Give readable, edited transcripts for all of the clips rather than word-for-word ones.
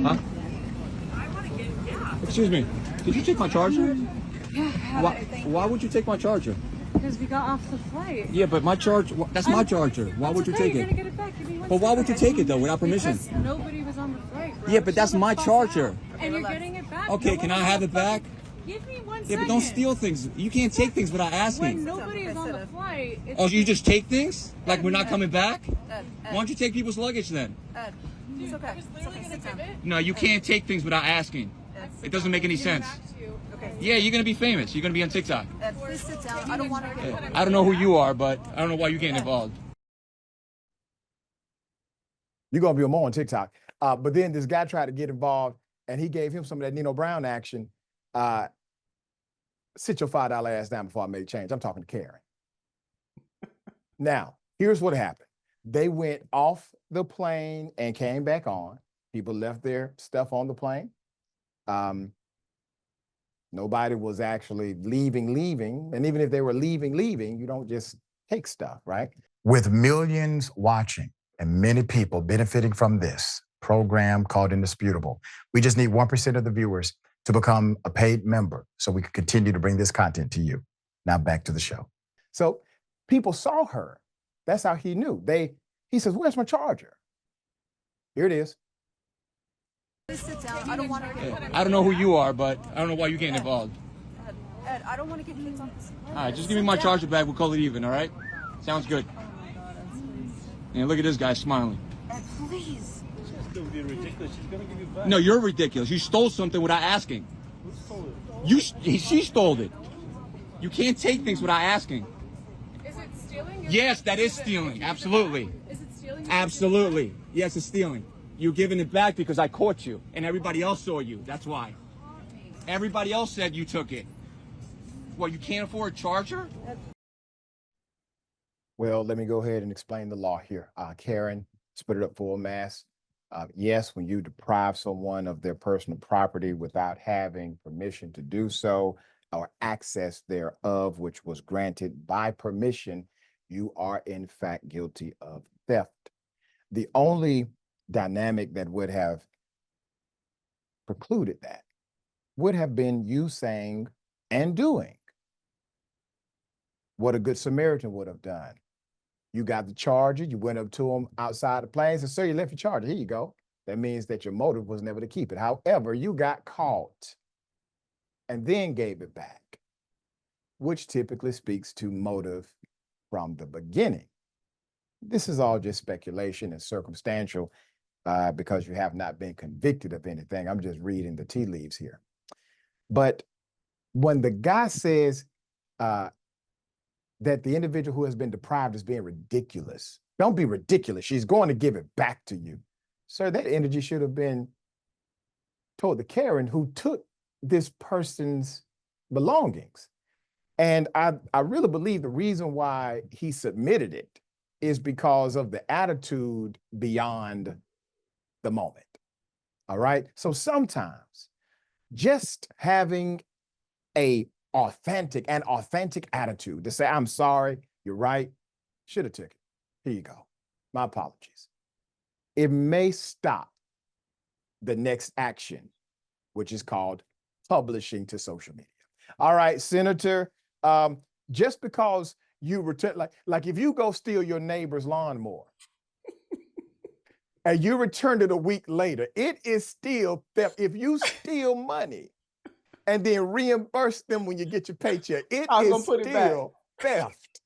Huh? Excuse me. Did you take my charger? Yeah, Why would you take my charger? because we got off the flight. Yeah, but my charger, that's my charger. Why would you take You're it? gonna get it back. Give me one But why would you second. take it though without permission? Because nobody was on the flight, bro. Yeah, but that's Shut the my fuck charger. up. And you're getting it back. Okay, No can one I was have on it the fucking- back? Give me 1 Yeah, second. but don't steal things. You can't take things without When asking. nobody is on the flight, it's Oh, you just take things? Like we're not coming back? Ed, Why don't you take people's luggage then? Ed, it's okay. It's okay. Sit down. No, you can't take things without asking. It doesn't make any sense. Okay. Yeah, you're gonna be famous. You're gonna be on TikTok. Ed, please sit down. I don't want to get. I don't know who you are, but I don't know why you're getting involved. You're gonna be more on TikTok. But then this guy tried to get involved, and he gave him some of that Nino Brown action. Sit your $5 ass down before I make a change. I'm talking to Karen. Now, here's what happened. They went off the plane and came back on. People left their stuff on the plane. Nobody was actually leaving. And even if they were leaving, you don't just take stuff, right? With millions watching and many people benefiting from this program called Indisputable, we just need 1% of the viewers to become a paid member so we can continue to bring this content to you. Now back to the show. So people saw her. That's how he knew. He says, "Where's my charger?" Here it is. Please sit down. I don't want to get. I don't know who you are, but I don't know why you're getting involved. Ed, I don't want to get kids on this. All right, just give me my charger back. We'll call it even, all right? Sounds good. And look at this guy smiling. Ed, please. No, you're ridiculous. You stole something without asking. She stole it. You can't take things without asking. Is it stealing? Yes, that is stealing. Absolutely. Is it stealing? Absolutely. Yes, it's stealing. You're giving it back because I caught you and everybody else saw you. That's why. Everybody else said you took it. What, you can't afford a charger? Well, let me go ahead and explain the law here. Karen, split it up full mass. Yes, when you deprive someone of their personal property without having permission to do so or access thereof, which was granted by permission, you are in fact guilty of theft. The only dynamic that would have precluded that would have been you saying and doing what a good Samaritan would have done. You got the charger, you went up to him outside the plane and said, "Sir, you left your charger, here you go." That means that your motive was never to keep it. However, you got caught and then gave it back, which typically speaks to motive from the beginning. This is all just speculation and circumstantial because you have not been convicted of anything. I'm just reading the tea leaves here. But when the guy says that the individual who has been deprived is being ridiculous, don't be ridiculous. She's going to give it back to you. Sir, that energy should have been toward the Karen who took this person's belongings. And I really believe the reason why he submitted it is because of the attitude beyond the moment. All right. So sometimes just having an authentic attitude to say, "I'm sorry, you're right, should have took it. Here you go. My apologies." It may stop the next action, which is called publishing to social media. All right, Senator, just because you return, like if you go steal your neighbor's lawnmower and you return it a week later, it is still theft. If you steal money and then reimburse them when you get your paycheck, it is still theft.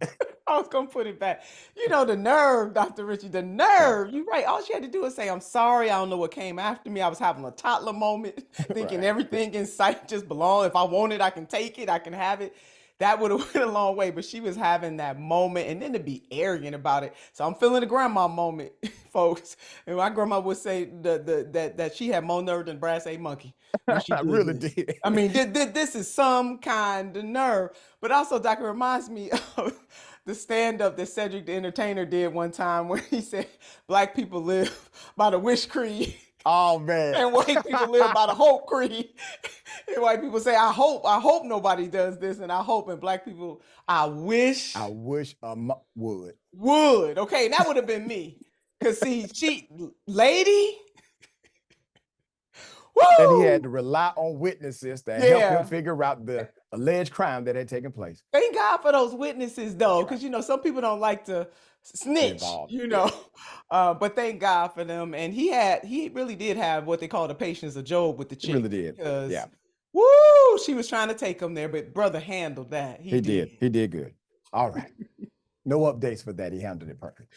I was gonna put it back. You know, the nerve, Dr. Richey, the nerve. You're right. All she had to do was say, "I'm sorry. I don't know what came after me. I was having a toddler moment, thinking everything in sight just belonged. If I want it, I can take it. I can have it." That would have went a long way, but she was having that moment, and then to be arrogant about it. So I'm feeling the grandma moment, folks. And my grandma would say that she had more nerve than Brass A Monkey. I really did. I mean, this is some kind of nerve. But also, Doc, it reminds me of the stand-up that Cedric the Entertainer did one time where he said, "Black people live by the wish creed." Oh, man. And white people live by the hope creed. And white people say, I hope nobody does this, and I hope, and black people, I wish would. Would. Okay, that would have been me. Because see, lady, And he Woo! had to rely on witnesses to help Yeah. him figure out the alleged crime that had taken place. Thank God for those witnesses, though, because some people don't like to snitch, involved. But thank God for them. And he really did have what they call the patience of Job with the He chick. really did. Because, Yeah. woo, she was trying to take him there, but brother handled that. He did. He did good. All right. No updates for that. He handled it perfect.